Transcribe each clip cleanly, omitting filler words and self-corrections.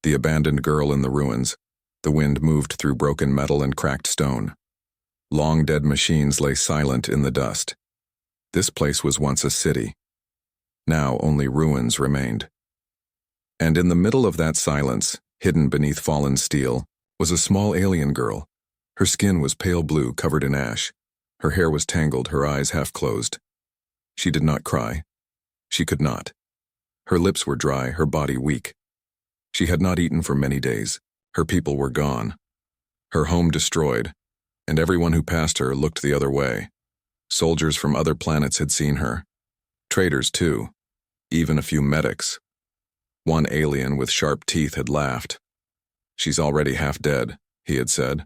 The abandoned girl in the ruins. The wind moved through broken metal and cracked stone. Long dead machines lay silent in the dust. This place was once a city. Now only ruins remained. And in the middle of that silence, hidden beneath fallen steel, was a small alien girl. Her skin was pale blue, covered in ash. Her hair was tangled, her eyes half closed. She did not cry. She could not. Her lips were dry, her body weak. She had not eaten for many days. Her people were gone. Her home destroyed, and everyone who passed her looked the other way. Soldiers from other planets had seen her. Traders, too. Even a few medics. One alien with sharp teeth had laughed. "She's already half dead," he had said.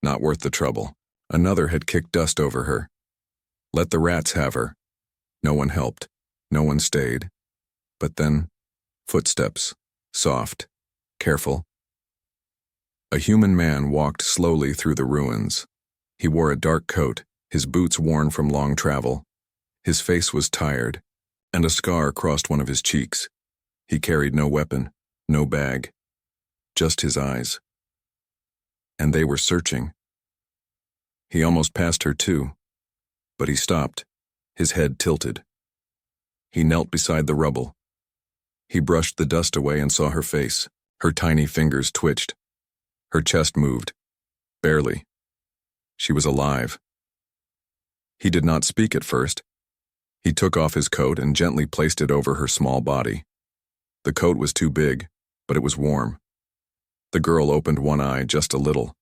"Not worth the trouble." Another had kicked dust over her. "Let the rats have her." No one helped. No one stayed. But then, footsteps. Soft. Careful. A human man walked slowly through the ruins. He wore a dark coat, his boots worn from long travel. His face was tired, and a scar crossed one of his cheeks. He carried no weapon, no bag, just his eyes. And they were searching. He almost passed her too, but he stopped, his head tilted. He knelt beside the rubble. He brushed the dust away and saw her face. Her tiny fingers twitched. Her chest moved. Barely. She was alive. He did not speak at first. He took off his coat and gently placed it over her small body. The coat was too big, but it was warm. The girl opened one eye just a little.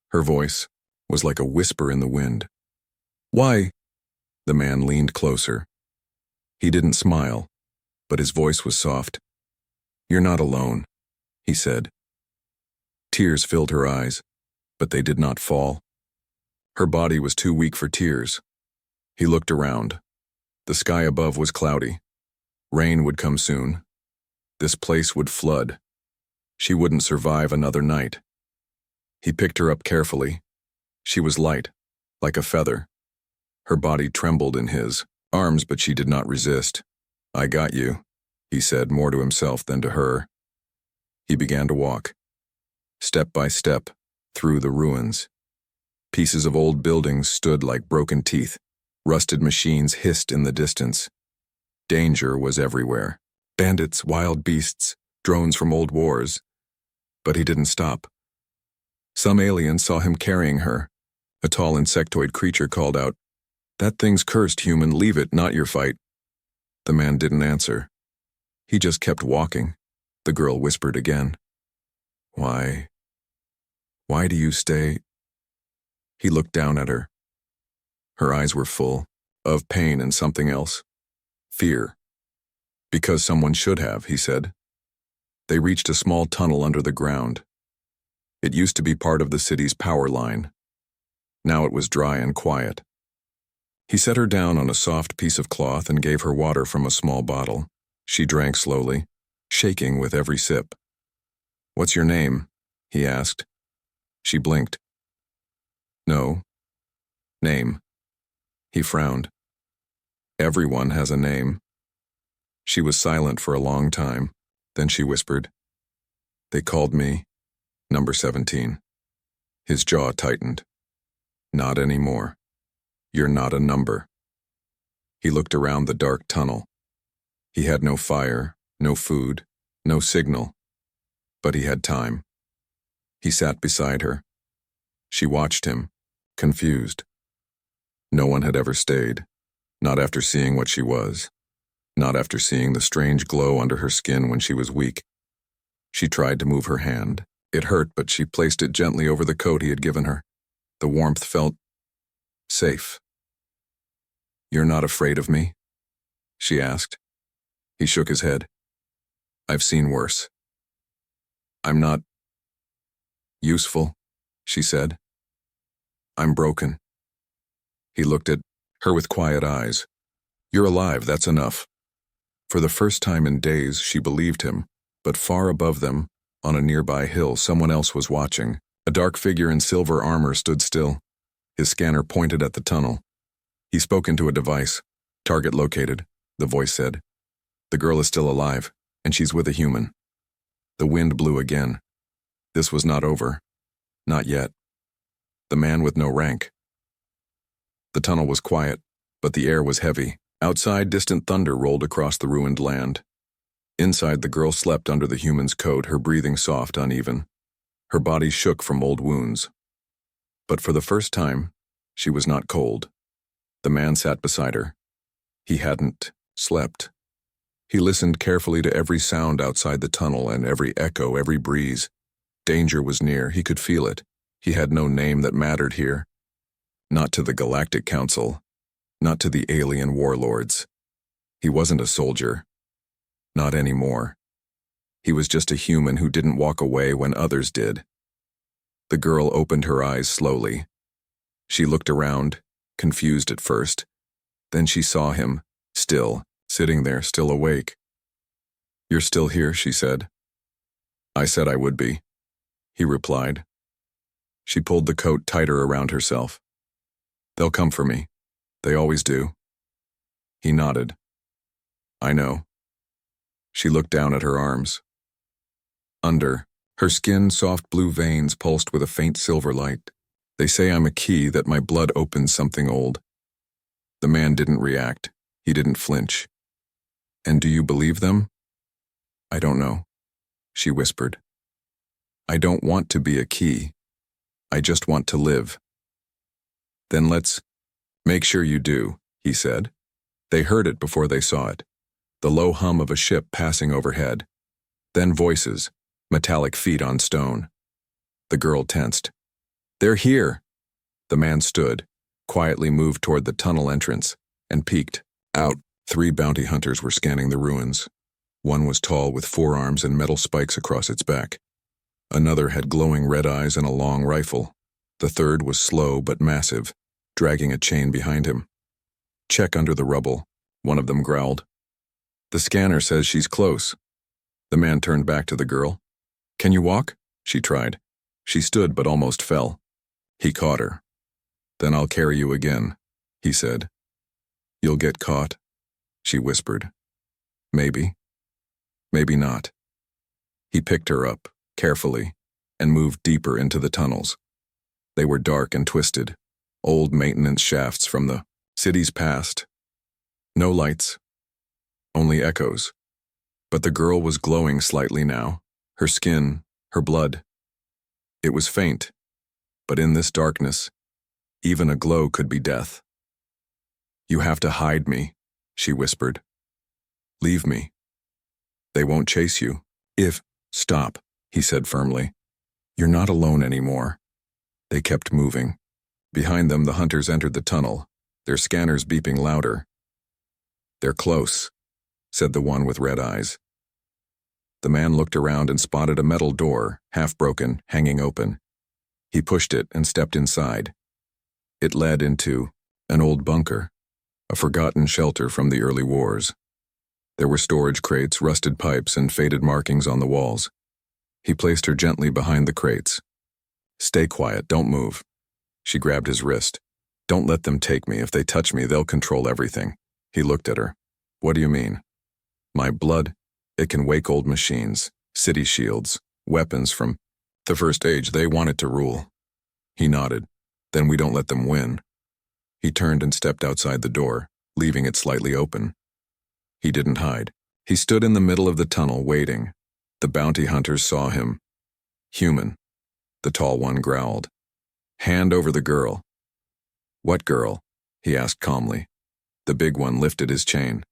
Her voice was like a whisper in the wind. "Why?" The man leaned closer. He didn't smile, but his voice was soft. "You're not alone," he said. Tears filled her eyes, but they did not fall. Her body was too weak for tears. He looked around. The sky above was cloudy. Rain would come soon. This place would flood. She wouldn't survive another night. He picked her up carefully. She was light, like a feather. Her body trembled in his arms, but she did not resist. "I got you," he said, more to himself than to her. He began to walk, step by step, through the ruins. Pieces of old buildings stood like broken teeth. Rusted machines hissed in the distance. Danger was everywhere. Bandits, wild beasts, drones from old wars. But he didn't stop. Some alien saw him carrying her. A tall insectoid creature called out, "That thing's cursed, human. Leave it, not your fight." The man didn't answer. He just kept walking. The girl whispered again. Why do you stay?" He looked down at her. Her eyes were full, of pain and something else. Fear. "Because someone should have," he said. They reached a small tunnel under the ground. It used to be part of the city's power line. Now it was dry and quiet. He set her down on a soft piece of cloth and gave her water from a small bottle. She drank slowly, shaking with every sip. "What's your name?" he asked. She blinked. "No. Name." He frowned. "Everyone has a name." She was silent for a long time. Then she whispered, "They called me number 17. His jaw tightened. "Not anymore. You're not a number." He looked around the dark tunnel. He had no fire, no food, no signal. But he had time. He sat beside her. She watched him, confused. No one had ever stayed, not after seeing what she was, not after seeing the strange glow under her skin when she was weak. She tried to move her hand. It hurt, but she placed it gently over the coat he had given her. The warmth felt safe. "You're not afraid of me?" she asked. He shook his head. "I've seen worse." "I'm not useful," she said. "I'm broken." He looked at her with quiet eyes. "You're alive, that's enough." For the first time in days, she believed him, but far above them, on a nearby hill, someone else was watching. A dark figure in silver armor stood still. His scanner pointed at the tunnel. He spoke into a device. "Target located," the voice said. "The girl is still alive, and she's with a human." The wind blew again. This was not over. Not yet. The man with no rank. The tunnel was quiet, but the air was heavy. Outside, distant thunder rolled across the ruined land. Inside, the girl slept under the human's coat, her breathing soft, uneven. Her body shook from old wounds. But for the first time, she was not cold. The man sat beside her. He hadn't slept. He listened carefully to every sound outside the tunnel and every echo, every breeze. Danger was near. He could feel it. He had no name that mattered here. Not to the Galactic Council. Not to the alien warlords. He wasn't a soldier. Not anymore. He was just a human who didn't walk away when others did. The girl opened her eyes slowly. She looked around, confused at first. Then she saw him, still, sitting there, still awake. "You're still here," she said. "I said I would be," he replied. She pulled the coat tighter around herself. "They'll come for me. They always do." He nodded. "I know." She looked down at her arms. Under, her skin, soft blue veins pulsed with a faint silver light. "They say I'm a key, that my blood opens something old." The man didn't react. He didn't flinch. "And do you believe them?" "I don't know," she whispered. "I don't want to be a key. I just want to live." "Then let's make sure you do," he said. They heard it before they saw it. The low hum of a ship passing overhead. Then voices, metallic feet on stone. The girl tensed. "They're here!" The man stood, quietly moved toward the tunnel entrance, and peeked. Out, 3 bounty hunters were scanning the ruins. One was tall with forearms and metal spikes across its back. Another had glowing red eyes and a long rifle. The third was slow but massive, dragging a chain behind him. "Check under the rubble," one of them growled. "The scanner says she's close." The man turned back to the girl. "Can you walk?" she tried. She stood but almost fell. He caught her. "Then I'll carry you again," he said. "You'll get caught," she whispered. "Maybe. Maybe not." He picked her up, carefully, and moved deeper into the tunnels. They were dark and twisted, old maintenance shafts from the city's past. No lights, only echoes. But the girl was glowing slightly now, her skin, her blood. It was faint, but in this darkness, even a glow could be death. "You have to hide me," she whispered. "Leave me. They won't chase you. Stop," he said firmly. "You're not alone anymore." They kept moving. Behind them, the hunters entered the tunnel, their scanners beeping louder. "They're close," said the one with red eyes. The man looked around and spotted a metal door, half broken, hanging open. He pushed it and stepped inside. It led into an old bunker, a forgotten shelter from the early wars. There were storage crates, rusted pipes, and faded markings on the walls. He placed her gently behind the crates. "Stay quiet, don't move." She grabbed his wrist. "Don't let them take me. If they touch me, they'll control everything." He looked at her. "What do you mean?" "My blood, it can wake old machines, city shields, weapons from the first age. They want it to rule." He nodded. "Then we don't let them win." He turned and stepped outside the door, leaving it slightly open. He didn't hide. He stood in the middle of the tunnel, waiting. The bounty hunters saw him. "Human," the tall one growled. "Hand over the girl." "What girl?" he asked calmly. The big one lifted his chain.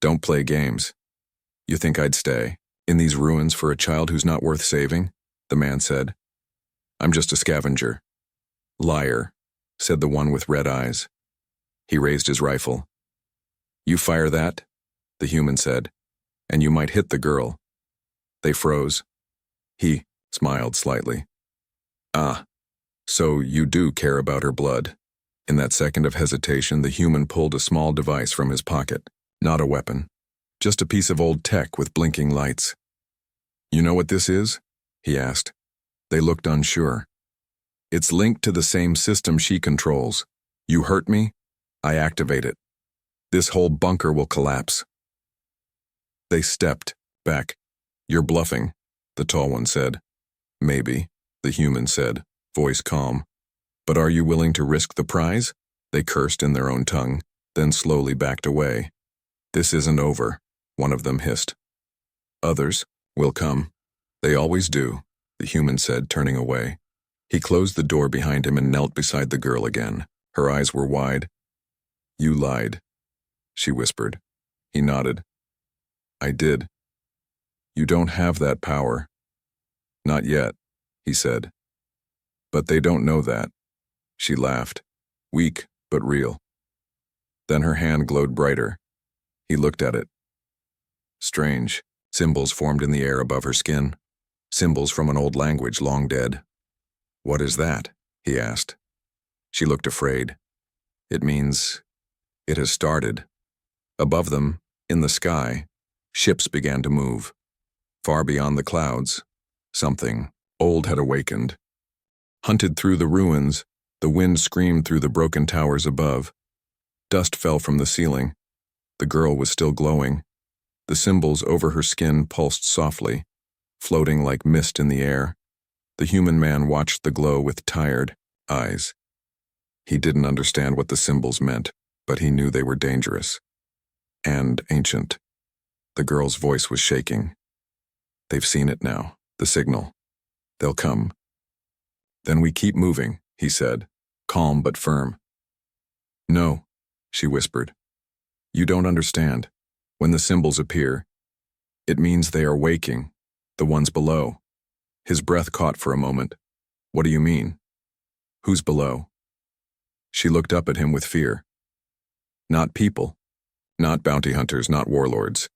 "Don't play games. You think I'd stay in these ruins for a child who's not worth saving?" the man said. "I'm just a scavenger." "Liar," said the one with red eyes. He raised his rifle. "You fire that," the human said, "and you might hit the girl." They froze. He smiled slightly. "Ah, so you do care about her blood." In that second of hesitation, the human pulled a small device from his pocket. Not a weapon. Just a piece of old tech with blinking lights. "You know what this is?" he asked. They looked unsure. "It's linked to the same system she controls. You hurt me, I activate it. This whole bunker will collapse." They stepped back. "You're bluffing," the tall one said. Maybe, the human said, voice calm. But are you willing to risk the prize? They cursed in their own tongue, then slowly backed away. This isn't over, one of them hissed. Others will come. They always do, the human said, turning away. He closed the door behind him and knelt beside the girl again. Her eyes were wide. You lied, she whispered. He nodded. I did. You don't have that power. Not yet, he said. But they don't know that. She laughed, weak but real. Then her hand glowed brighter. He looked at it. Strange. Symbols formed in the air above her skin. Symbols from an old language long dead. What is that? He asked. She looked afraid. It means it has started. Above them, in the sky, ships began to move. Far beyond the clouds, something old had awakened. Hunted through the ruins, the wind screamed through the broken towers above. Dust fell from the ceiling. The girl was still glowing. The symbols over her skin pulsed softly, floating like mist in the air. The human man watched the glow with tired eyes. He didn't understand what the symbols meant, but he knew they were dangerous. And ancient. The girl's voice was shaking. They've seen it now, the signal. They'll come. Then we keep moving, he said, calm but firm. No, she whispered. You don't understand. When the symbols appear, it means they are waking, the ones below. His breath caught for a moment. What do you mean? Who's below? She looked up at him with fear. Not people. Not bounty hunters, not warlords.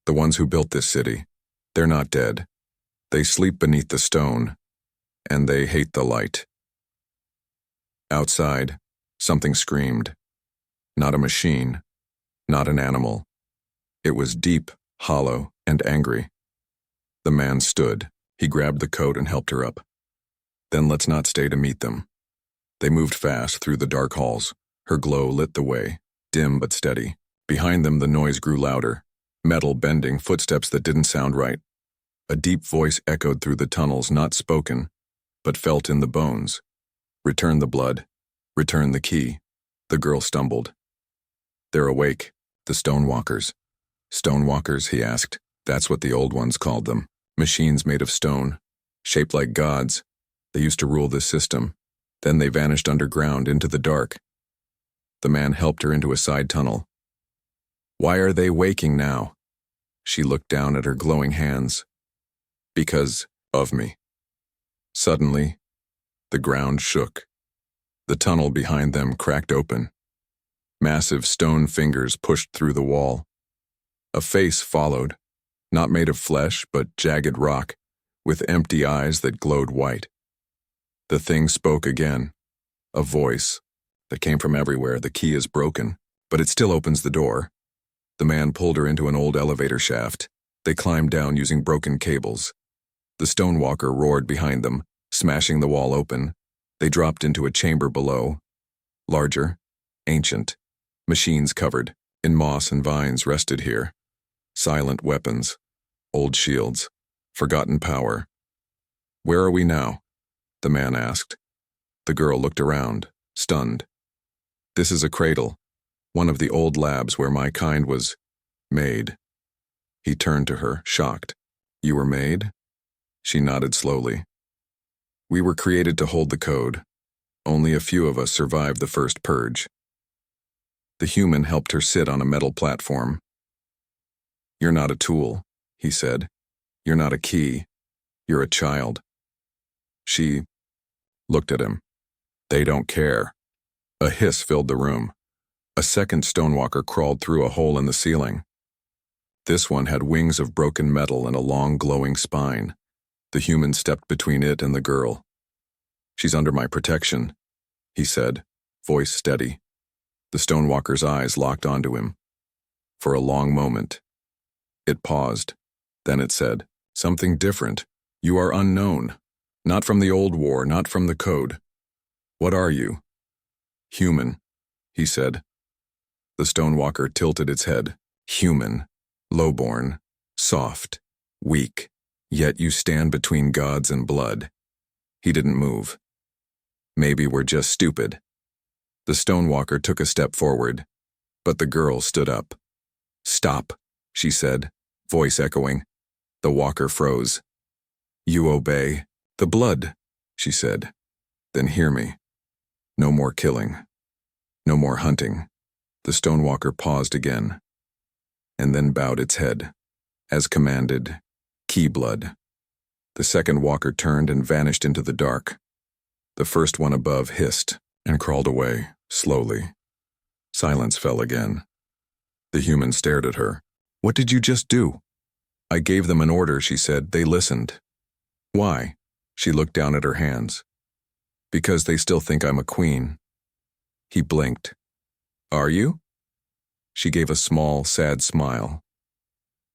The ones who built this city. They're not dead. They sleep beneath the stone, and they hate the light. Outside, something screamed. Not a machine, not an animal. It was deep, hollow, and angry. The man stood. He grabbed the coat and helped her up. Then let's not stay to meet them. They moved fast through the dark halls. Her glow lit the way, dim but steady. Behind them the noise grew louder. Metal bending, footsteps that didn't sound right. A deep voice echoed through the tunnels, not spoken, but felt in the bones. Return the blood. Return the key. The girl stumbled. They're awake, the stonewalkers. Stonewalkers, he asked. That's what the old ones called them. Machines made of stone, shaped like gods. They used to rule this system. Then they vanished underground into the dark. The man helped her into a side tunnel. Why are they waking now? She looked down at her glowing hands. Because of me. Suddenly, the ground shook. The tunnel behind them cracked open. Massive stone fingers pushed through the wall. A face followed, not made of flesh but jagged rock, with empty eyes that glowed white. The thing spoke again. A voice that came from everywhere. The key is broken, but it still opens the door. The man pulled her into an old elevator shaft. They climbed down using broken cables. The stonewalker roared behind them, smashing the wall open. They dropped into a chamber below. Larger, ancient. Machines covered in moss and vines rested here. Silent weapons, old shields, forgotten power. Where are we now? The man asked. The girl looked around, stunned. This is a cradle, one of the old labs where my kind was made. He turned to her, shocked. You were made? She nodded slowly. We were created to hold the code. Only a few of us survived the first purge. The human helped her sit on a metal platform. You're not a tool, he said. You're not a key. You're a child. She looked at him. They don't care. A hiss filled the room. A second stonewalker crawled through a hole in the ceiling. This one had wings of broken metal and a long glowing spine. The human stepped between it and the girl. She's under my protection, he said, voice steady. The stonewalker's eyes locked onto him. For a long moment. It paused. Then it said, something different. You are unknown. Not from the old war, not from the code. What are you? Human, he said. The stonewalker tilted its head. Human. Lowborn. Soft. Weak. Yet you stand between gods and blood. He didn't move. Maybe we're just stupid. The stonewalker took a step forward, but the girl stood up. Stop, she said, voice echoing. The walker froze. You obey. The blood, she said. Then hear me. No more killing. No more hunting. The stonewalker paused again, and then bowed its head. As commanded, key blood. The second walker turned and vanished into the dark. The first one above hissed and crawled away, slowly. Silence fell again. The human stared at her. What did you just do? I gave them an order, she said. They listened. Why? She looked down at her hands. Because they still think I'm a queen. He blinked. Are you? She gave a small, sad smile.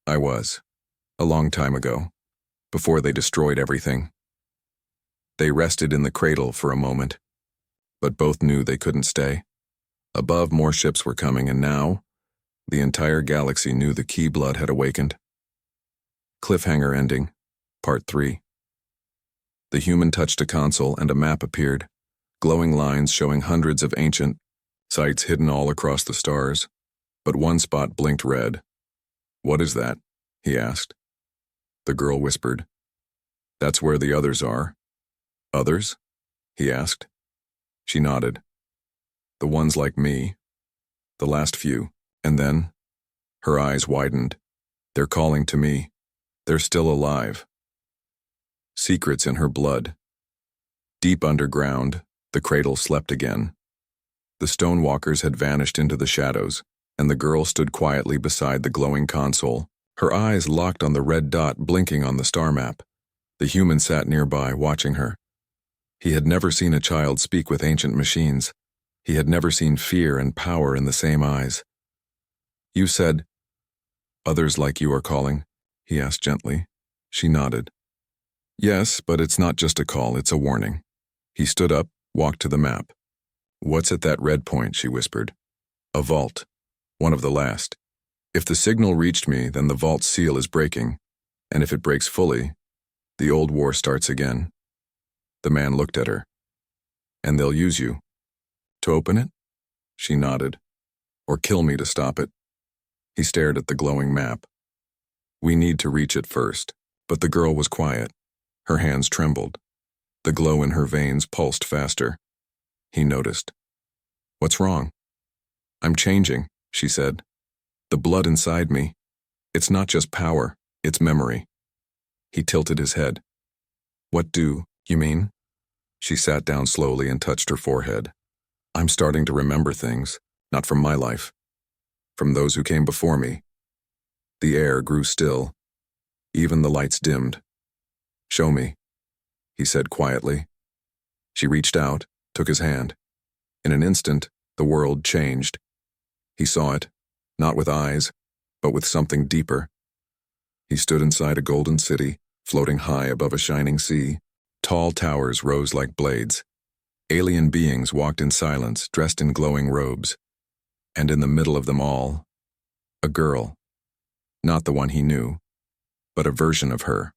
I was. A long time ago. Before they destroyed everything. They rested in the cradle for a moment. But both knew they couldn't stay. Above, more ships were coming, and now, the entire galaxy knew the key blood had awakened. Cliffhanger ending, Part 3. The human touched a console and a map appeared, glowing lines showing hundreds of ancient sites hidden all across the stars. But one spot blinked red. What is that? He asked. The girl whispered. That's where the others are. Others? He asked. She nodded. The ones like me. The last few. And then, her eyes widened. They're calling to me. They're still alive. Secrets in her blood. Deep underground, the cradle slept again. The stonewalkers had vanished into the shadows, and the girl stood quietly beside the glowing console, her eyes locked on the red dot blinking on the star map. The human sat nearby, watching her. He had never seen a child speak with ancient machines. He had never seen fear and power in the same eyes. You said, others like you are calling, he asked gently. She nodded. Yes, but it's not just a call, it's a warning. He stood up, walked to the map. What's at that red point, she whispered. A vault. One of the last. If the signal reached me, then the vault's seal is breaking, and if it breaks fully, the old war starts again. The man looked at her. And they'll use you. To open it? She nodded. Or kill me to stop it. He stared at the glowing map. We need to reach it first. But the girl was quiet. Her hands trembled. The glow in her veins pulsed faster. He noticed. What's wrong? I'm changing, she said. The blood inside me. It's not just power, it's memory. He tilted his head. What do you mean? She sat down slowly and touched her forehead. I'm starting to remember things, not from my life. From those who came before me. The air grew still. Even the lights dimmed. Show me, he said quietly. She reached out, took his hand. In an instant, the world changed. He saw it, not with eyes, but with something deeper. He stood inside a golden city, floating high above a shining sea. Tall towers rose like blades. Alien beings walked in silence, dressed in glowing robes. And in the middle of them all, a girl. Not the one he knew, but a version of her.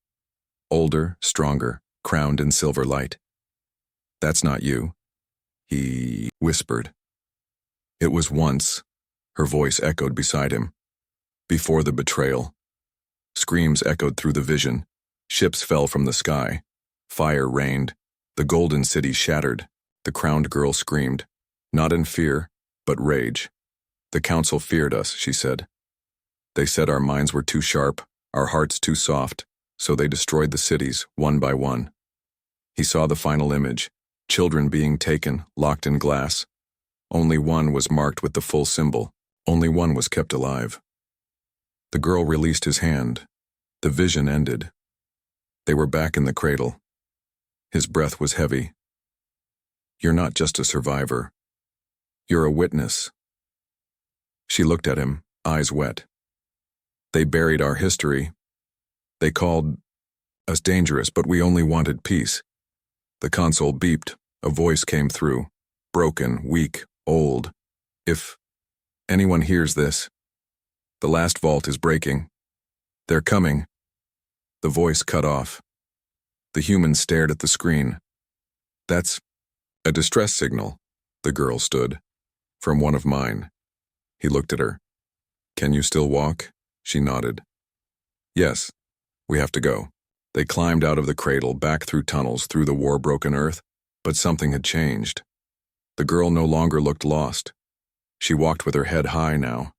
Older, stronger, crowned in silver light. That's not you, he whispered. It was once, her voice echoed beside him. Before the betrayal. Screams echoed through the vision. Ships fell from the sky. Fire rained. The golden city shattered. The crowned girl screamed. Not in fear, but rage. The council feared us, she said. They said our minds were too sharp, our hearts too soft, so they destroyed the cities, one by one. He saw the final image. Children being taken, locked in glass. Only one was marked with the full symbol. Only one was kept alive. The girl released his hand. The vision ended. They were back in the cradle. His breath was heavy. You're not just a survivor. You're a witness. She looked at him, eyes wet. They buried our history. They called us dangerous, but we only wanted peace. The console beeped. A voice came through. Broken, weak, old. If anyone hears this, the last vault is breaking. They're coming. The voice cut off. The human stared at the screen. That's a distress signal, the girl stood. From one of mine. He looked at her. Can you still walk? She nodded. Yes, we have to go. They climbed out of the cradle, back through tunnels, through the war-broken earth, but something had changed. The girl no longer looked lost. She walked with her head high now.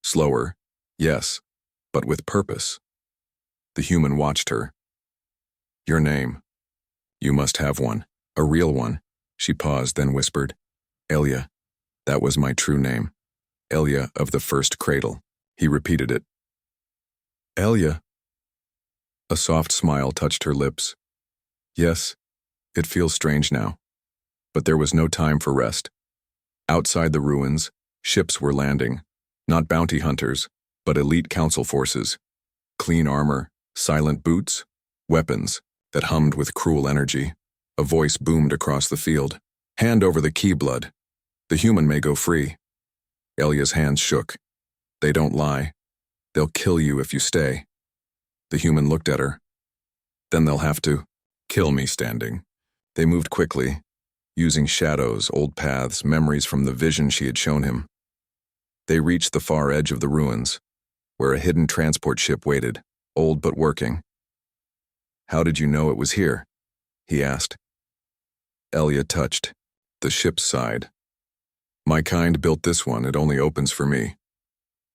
Slower, yes, but with purpose. The human watched her. Your name. You must have one, a real one. She paused, then whispered. Elia. That was my true name. Elia of the first cradle. He repeated it. Elia. A soft smile touched her lips. Yes, it feels strange now. But there was no time for rest. Outside the ruins, ships were landing. Not bounty hunters, but elite council forces. Clean armor, silent boots, weapons that hummed with cruel energy. A voice boomed across the field. Hand over the key, blood. The human may go free. Elia's hands shook. They don't lie. They'll kill you if you stay. The human looked at her. Then they'll have to kill me standing. They moved quickly, using shadows, old paths, memories from the vision she had shown him. They reached the far edge of the ruins, where a hidden transport ship waited, old but working. How did you know it was here? He asked. Elia touched the ship's side. My kind built this one, it only opens for me.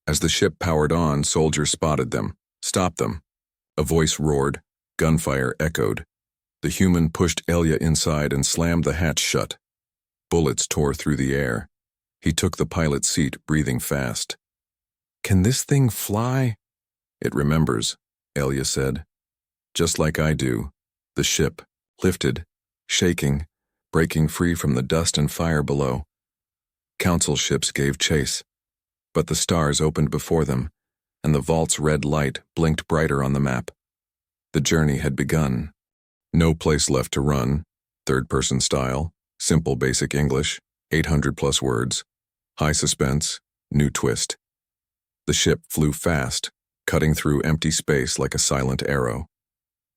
As the ship powered on, soldiers spotted them, stopped them. A voice roared, gunfire echoed. The human pushed Elia inside and slammed the hatch shut. Bullets tore through the air. He took the pilot's seat, breathing fast. Can this thing fly? It remembers, Elia said. Just like I do. The ship lifted, shaking, breaking free from the dust and fire below. Council ships gave chase, but the stars opened before them, and the vault's red light blinked brighter on the map. The journey had begun. No place left to run, third-person style, simple basic English, 800+ words, high suspense, new twist. The ship flew fast, cutting through empty space like a silent arrow.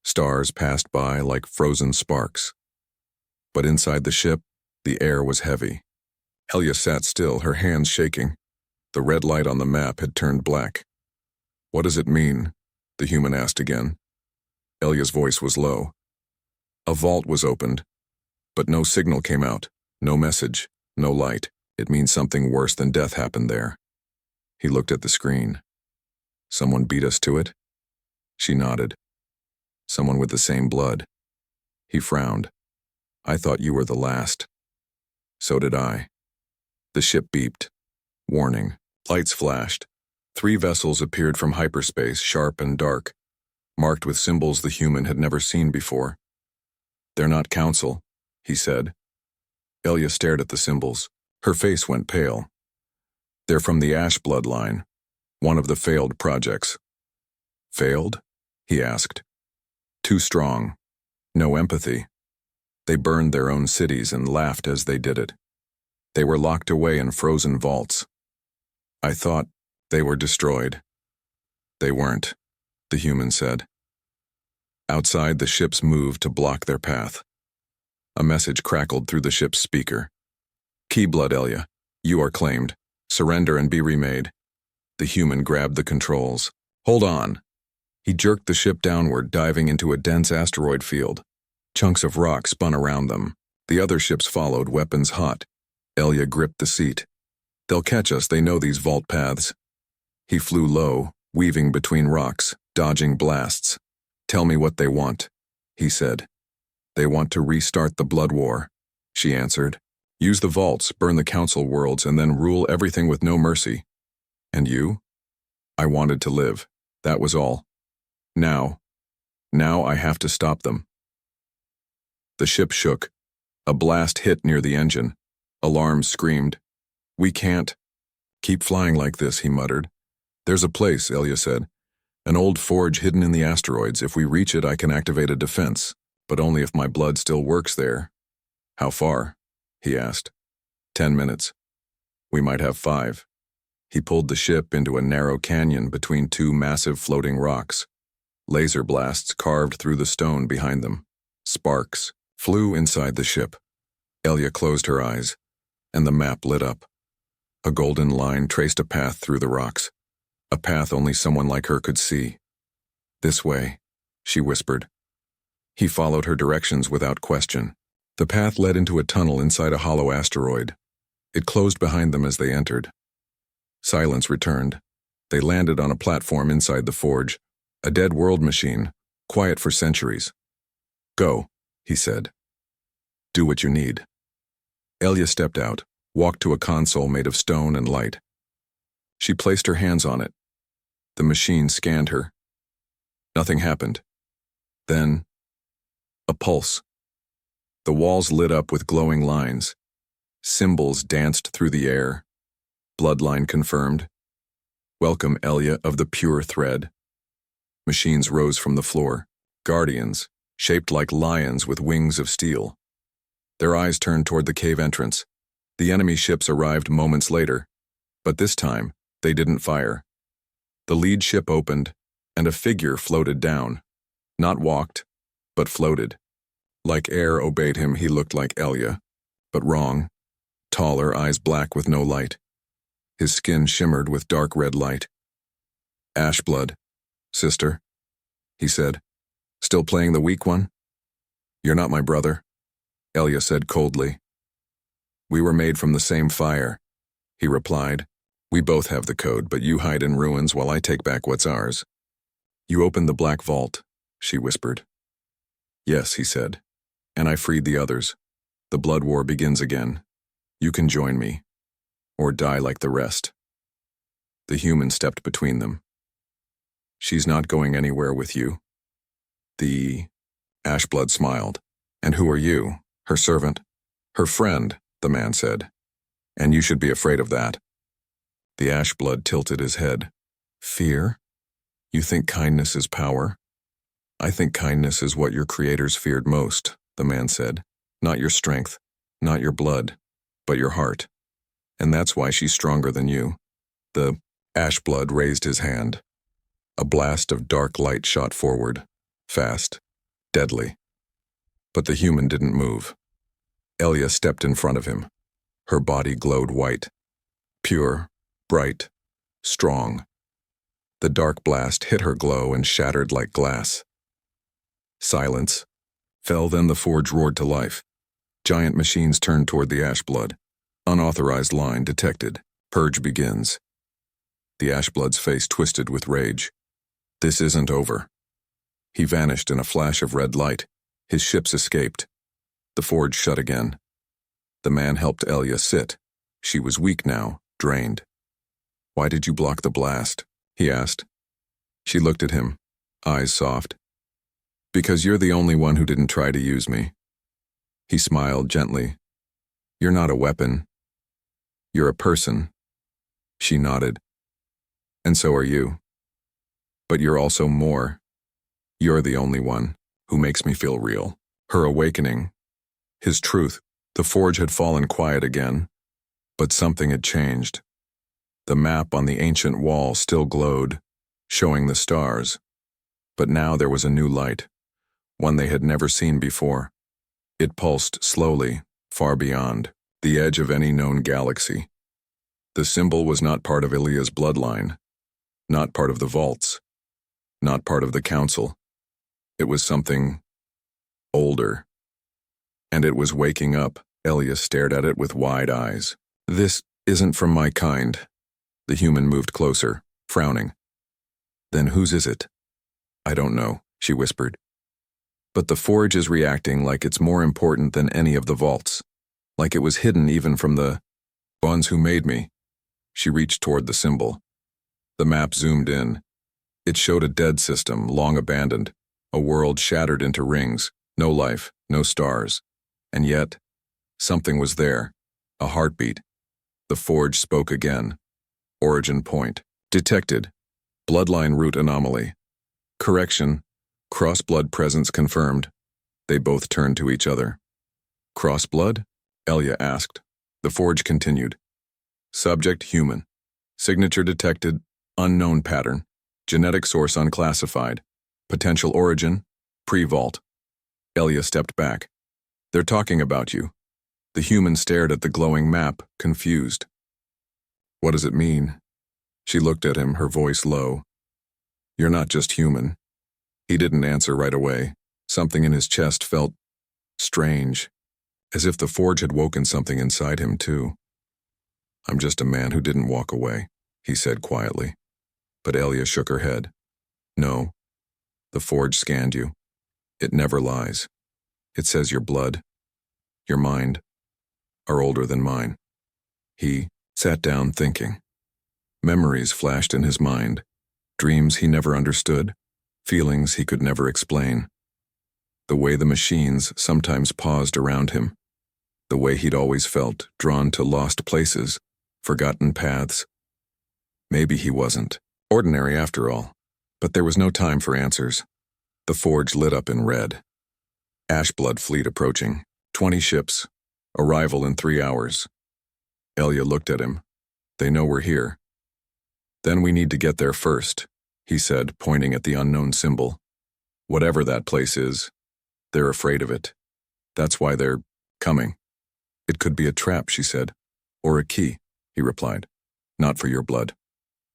Stars passed by like frozen sparks. But inside the ship, the air was heavy. Elia sat still, her hands shaking. The red light on the map had turned black. What does it mean? The human asked again. Elia's voice was low. A vault was opened, but no signal came out, no message, no light. It means something worse than death happened there. He looked at the screen. Someone beat us to it? She nodded. Someone with the same blood. He frowned. I thought you were the last. So did I. The ship beeped. Warning. Lights flashed. 3 vessels appeared from hyperspace, sharp and dark, marked with symbols the human had never seen before. They're not council, he said. Elia stared at the symbols. Her face went pale. They're from the Ash bloodline, one of the failed projects. Failed? He asked. Too strong. No empathy. They burned their own cities and laughed as they did it. They were locked away in frozen vaults. I thought they were destroyed. They weren't, the human said. Outside, the ships moved to block their path. A message crackled through the ship's speaker. Keyblood, Elia. You are claimed. Surrender and be remade. The human grabbed the controls. Hold on. He jerked the ship downward, diving into a dense asteroid field. Chunks of rock spun around them. The other ships followed, weapons hot. Elia gripped the seat. They'll catch us, they know these vault paths. He flew low, weaving between rocks, dodging blasts. Tell me what they want, he said. They want to restart the blood war, she answered. Use the vaults, burn the council worlds, and then rule everything with no mercy. And you? I wanted to live. That was all. Now I have to stop them. The ship shook. A blast hit near the engine. Alarms screamed. We can't keep flying like this, he muttered. There's a place, Elia said. An old forge hidden in the asteroids. If we reach it, I can activate a defense, but only if my blood still works there. How far? He asked. 10 minutes. We might have 5. He pulled the ship into a narrow canyon between 2 massive floating rocks. Laser blasts carved through the stone behind them. Sparks flew inside the ship. Elia closed her eyes, and the map lit up. A golden line traced a path through the rocks, a path only someone like her could see. "This way," she whispered. He followed her directions without question. The path led into a tunnel inside a hollow asteroid. It closed behind them as they entered. Silence returned. They landed on a platform inside the forge, a dead world machine, quiet for centuries. "Go," he said. "Do what you need." Elia stepped out, walked to a console made of stone and light. She placed her hands on it. The machine scanned her. Nothing happened. Then, a pulse. The walls lit up with glowing lines. Symbols danced through the air. Bloodline confirmed. "Welcome, Elia of the pure thread." Machines rose from the floor. Guardians, shaped like lions with wings of steel. Their eyes turned toward the cave entrance. The enemy ships arrived moments later, but this time, they didn't fire. The lead ship opened, and a figure floated down. Not walked, but floated. Like air obeyed him, he looked like Elia, but wrong. Taller, eyes black with no light. His skin shimmered with dark red light. "Ashblood, sister," he said. "Still playing the weak one?" "You're not my brother," Elia said coldly. "We were made from the same fire," he replied. "We both have the code, but you hide in ruins while I take back what's ours." "You opened the black vault," she whispered. "Yes," he said, "and I freed the others. The blood war begins again. You can join me, or die like the rest." The human stepped between them. "She's not going anywhere with you." The Ashblood smiled. "And who are you? Her servant?" "Her friend," the man said. "And you should be afraid of that." The Ashblood tilted his head. "Fear? You think kindness is power?" "I think kindness is what your creators feared most," the man said. "Not your strength, not your blood, but your heart. And that's why she's stronger than you." The Ashblood raised his hand. A blast of dark light shot forward, fast, deadly. But the human didn't move. Elia stepped in front of him. Her body glowed white. Pure, bright, strong. The dark blast hit her glow and shattered like glass. Silence fell, then the forge roared to life. Giant machines turned toward the Ashblood. Unauthorized line detected. Purge begins. The Ashblood's face twisted with rage. This isn't over. He vanished in a flash of red light. His ships escaped. The forge shut again. The man helped Elia sit. She was weak now, drained. "Why did you block the blast?" he asked. She looked at him, eyes soft. "Because you're the only one who didn't try to use me." He smiled gently. "You're not a weapon. You're a person." She nodded. "And so are you. But you're also more. You're the only one who makes me feel real." Her awakening. His truth. The forge had fallen quiet again, but something had changed. The map on the ancient wall still glowed, showing the stars. But now there was a new light, one they had never seen before. It pulsed slowly, far beyond, the edge of any known galaxy. The symbol was not part of Elia's bloodline, not part of the vaults, not part of the council. It was something older. And it was waking up. Elia stared at it with wide eyes. "This isn't from my kind." The human moved closer, frowning. "Then whose is it?" "I don't know," she whispered. "But the forge is reacting like it's more important than any of the vaults. Like it was hidden even from the ones who made me." She reached toward the symbol. The map zoomed in. It showed a dead system, long abandoned, a world shattered into rings, no life, no stars. And yet, something was there, a heartbeat. The forge spoke again. Origin point. Detected. Bloodline root anomaly. Correction. Cross-blood presence confirmed. They both turned to each other. "Cross-blood?" Elia asked. The forge continued. Subject human. Signature detected. Unknown pattern. Genetic source unclassified. Potential origin, pre-vault. Elia stepped back. They're talking about you. The human stared at the glowing map, confused. What does it mean? She looked at him, her voice low. You're not just human. He didn't answer right away. Something in his chest felt strange, as if the forge had woken something inside him too. I'm just a man who didn't walk away, he said quietly. But Elia shook her head. No. The forge scanned you. It never lies. It says your blood, your mind, are older than mine. He sat down thinking. Memories flashed in his mind, dreams he never understood, feelings he could never explain. The way the machines sometimes paused around him, the way he'd always felt drawn to lost places, forgotten paths. Maybe he wasn't ordinary after all, but there was no time for answers. The forge lit up in red. Ashblood fleet approaching. 20 ships. Arrival in 3 hours. Elia looked at him. They know we're here. Then we need to get there first, he said, pointing at the unknown symbol. Whatever that place is, they're afraid of it. That's why they're coming. It could be a trap, she said. Or a key, he replied. Not for your blood.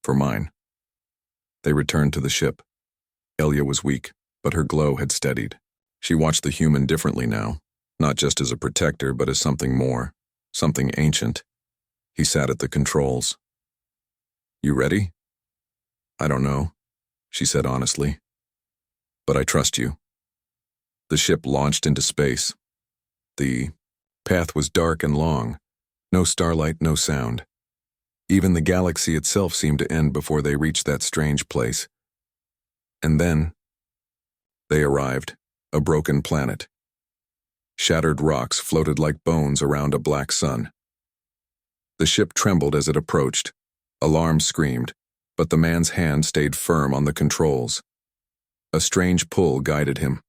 For mine. They returned to the ship. Elia was weak, but her glow had steadied. She watched the human differently now, not just as a protector, but as something more, something ancient. He sat at the controls. You ready? I don't know, she said honestly. But I trust you. The ship launched into space. The path was dark and long. No starlight, no sound. Even the galaxy itself seemed to end before they reached that strange place. And then they arrived. A broken planet. Shattered rocks floated like bones around a black sun. The ship trembled as it approached. Alarms screamed, but the man's hand stayed firm on the controls. A strange pull guided him,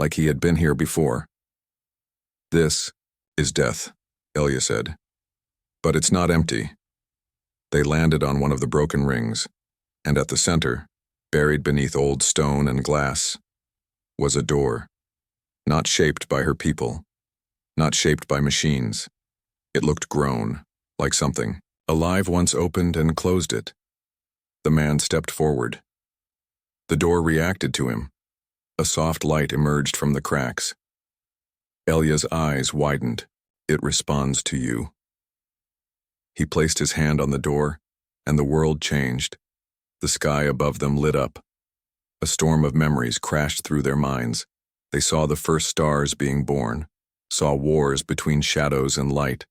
like he had been here before. This is death, Elia said. But it's not empty. They landed on one of the broken rings, and at the center, buried beneath old stone and glass, was a door. Not shaped by her people, not shaped by machines. It looked grown, like something alive once opened and closed it. The man stepped forward. The door reacted to him. A soft light emerged from the cracks. Elia's eyes widened. It responds to you. He placed his hand on the door, and the world changed. The sky above them lit up. A storm of memories crashed through their minds. They saw the first stars being born, saw wars between shadows and light,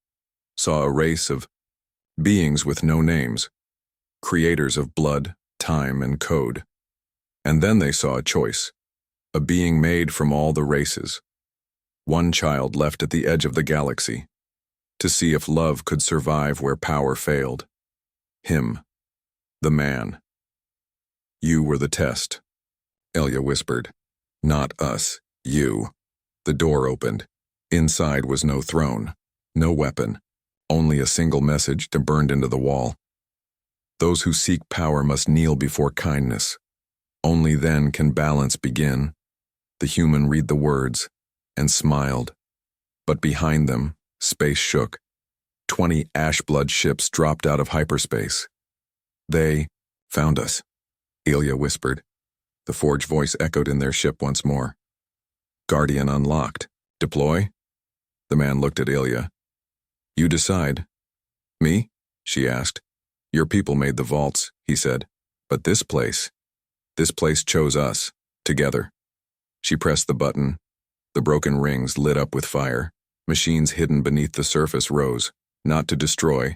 saw a race of beings with no names, creators of blood, time, and code. And then they saw a choice, a being made from all the races. One child left at the edge of the galaxy, to see if love could survive where power failed. Him, the man. You were the test, Elia whispered. Not us, you. The door opened. Inside was no throne, no weapon, only a single message burned into the wall. Those who seek power must kneel before kindness. Only then can balance begin. The human read the words and smiled. But behind them, space shook. 20 Ashblood ships dropped out of hyperspace. They found us, Elia whispered. The forge voice echoed in their ship once more. Guardian unlocked. Deploy? The man looked at Elia. You decide. Me? She asked. Your people made the vaults, he said. But this place chose us, together. She pressed the button. The broken rings lit up with fire. Machines hidden beneath the surface rose, not to destroy,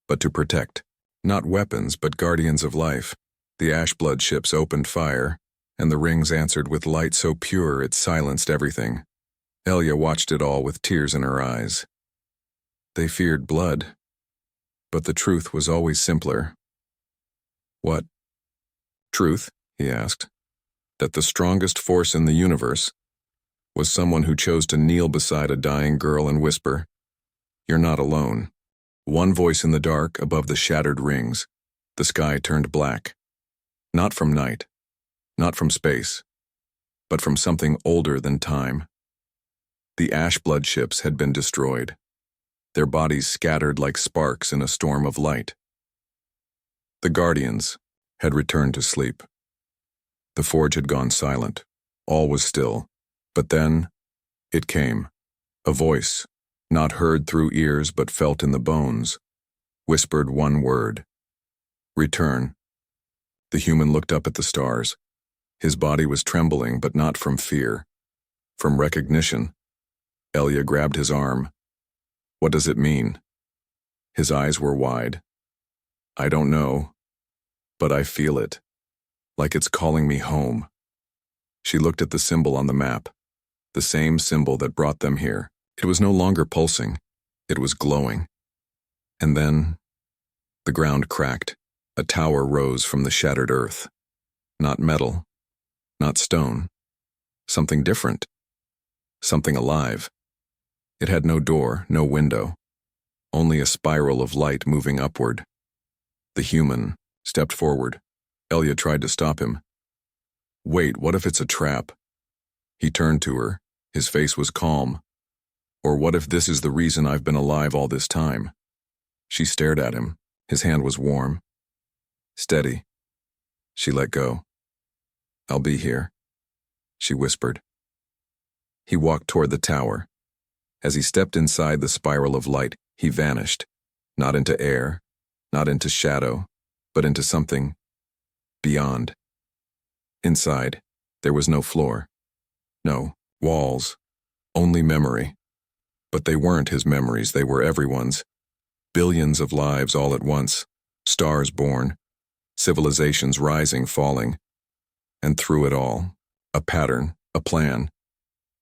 but to protect. Not weapons, but guardians of life. The Ashblood ships opened fire, and the rings answered with light so pure it silenced everything. Elia watched it all with tears in her eyes. They feared blood, but the truth was always simpler. What? Truth? He asked. That the strongest force in the universe was someone who chose to kneel beside a dying girl and whisper, "You're not alone." One voice in the dark above the shattered rings. The sky turned black. Not from night, not from space, but from something older than time. The ash-blood ships had been destroyed, their bodies scattered like sparks in a storm of light. The Guardians had returned to sleep. The forge had gone silent. All was still. But then, it came. A voice, not heard through ears but felt in the bones, whispered one word. Return. The human looked up at the stars. His body was trembling, but not from fear. From recognition. Elia grabbed his arm. What does it mean? His eyes were wide. I don't know, but I feel it. Like it's calling me home. She looked at the symbol on the map, the same symbol that brought them here. It was no longer pulsing. It was glowing. And then, the ground cracked. A tower rose from the shattered earth. Not metal, not stone. Something different. Something alive. It had no door, no window. Only a spiral of light moving upward. The human stepped forward. Elia tried to stop him. Wait, what if it's a trap? He turned to her. His face was calm. Or what if this is the reason I've been alive all this time? She stared at him. His hand was warm. Steady. She let go. I'll be here, she whispered. He walked toward the tower. As he stepped inside the spiral of light, he vanished. Not into air, not into shadow, but into something beyond. Inside, there was no floor. No walls. Only memory. But they weren't his memories, they were everyone's. Billions of lives all at once. Stars born. Civilizations rising, falling. And through it all, a pattern, a plan.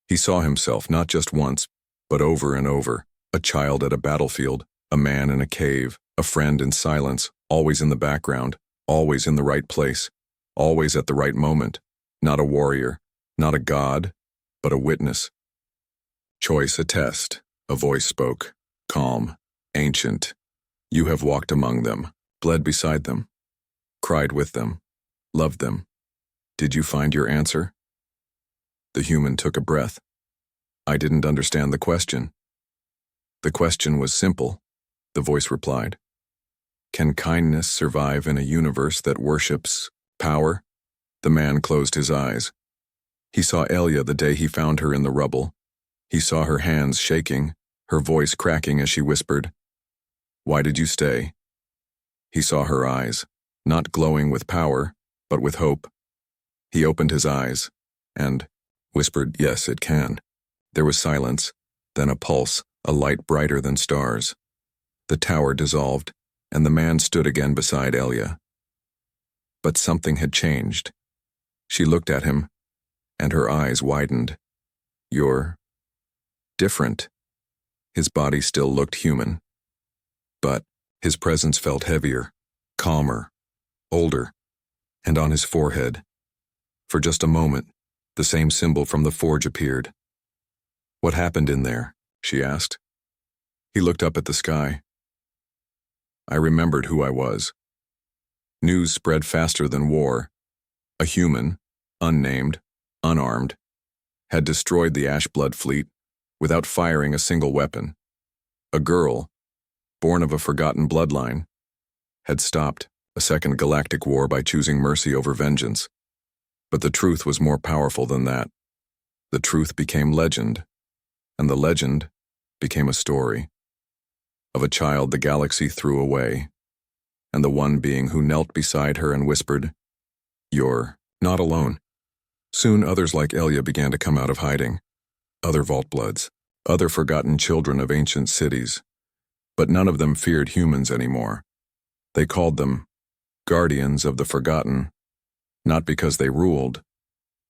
He saw himself not just once, but over and over. A child at a battlefield, a man in a cave, a friend in silence, always in the background, always in the right place, always at the right moment. Not a warrior, not a god, but a witness. Choice a test, a voice spoke, calm, ancient. You have walked among them, bled beside them, cried with them, loved them. Did you find your answer? The human took a breath. I didn't understand the question. The question was simple, the voice replied. Can kindness survive in a universe that worships power? The man closed his eyes. He saw Elia the day he found her in the rubble. He saw her hands shaking, her voice cracking as she whispered, Why did you stay? He saw her eyes, not glowing with power, but with hope. He opened his eyes and whispered, Yes, it can. There was silence, then a pulse, a light brighter than stars. The tower dissolved, and the man stood again beside Elia. But something had changed. She looked at him, and her eyes widened. You're different. His body still looked human. But his presence felt heavier, calmer, older, and on his forehead, for just a moment, the same symbol from the forge appeared. What happened in there? She asked. He looked up at the sky. I remembered who I was. News spread faster than war. A human, unnamed, unarmed, had destroyed the Ashblood fleet without firing a single weapon. A girl, born of a forgotten bloodline, had stopped a second galactic war by choosing mercy over vengeance. But the truth was more powerful than that. The truth became legend, and the legend became a story of a child the galaxy threw away, and the one being who knelt beside her and whispered, You're not alone. Soon others like Elia began to come out of hiding, other Vaultbloods, other forgotten children of ancient cities, but none of them feared humans anymore. They called them Guardians of the Forgotten, not because they ruled,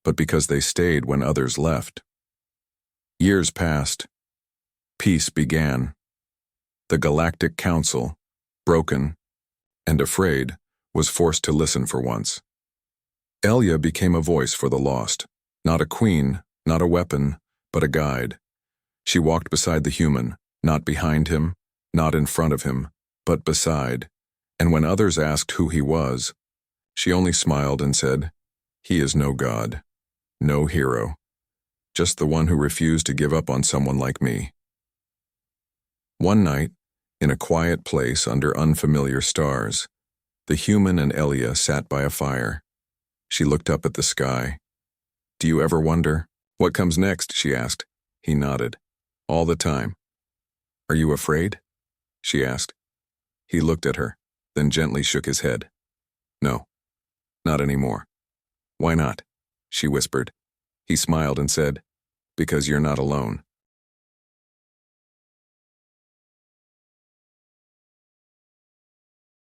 but because they stayed when others left. Years passed. Peace began. The Galactic Council, broken and afraid, was forced to listen for once. Elia became a voice for the lost, not a queen, not a weapon, but a guide. She walked beside the human, not behind him, not in front of him, but beside, and when others asked who he was, she only smiled and said, He is no god. No hero. Just the one who refused to give up on someone like me. One night, in a quiet place under unfamiliar stars, the human and Elia sat by a fire. She looked up at the sky. "Do you ever wonder what comes next?" she asked. He nodded. "All the time." "Are you afraid?" she asked. He looked at her, then gently shook his head. "No, not anymore." "Why not?" she whispered. He smiled and said, "Because you're not alone."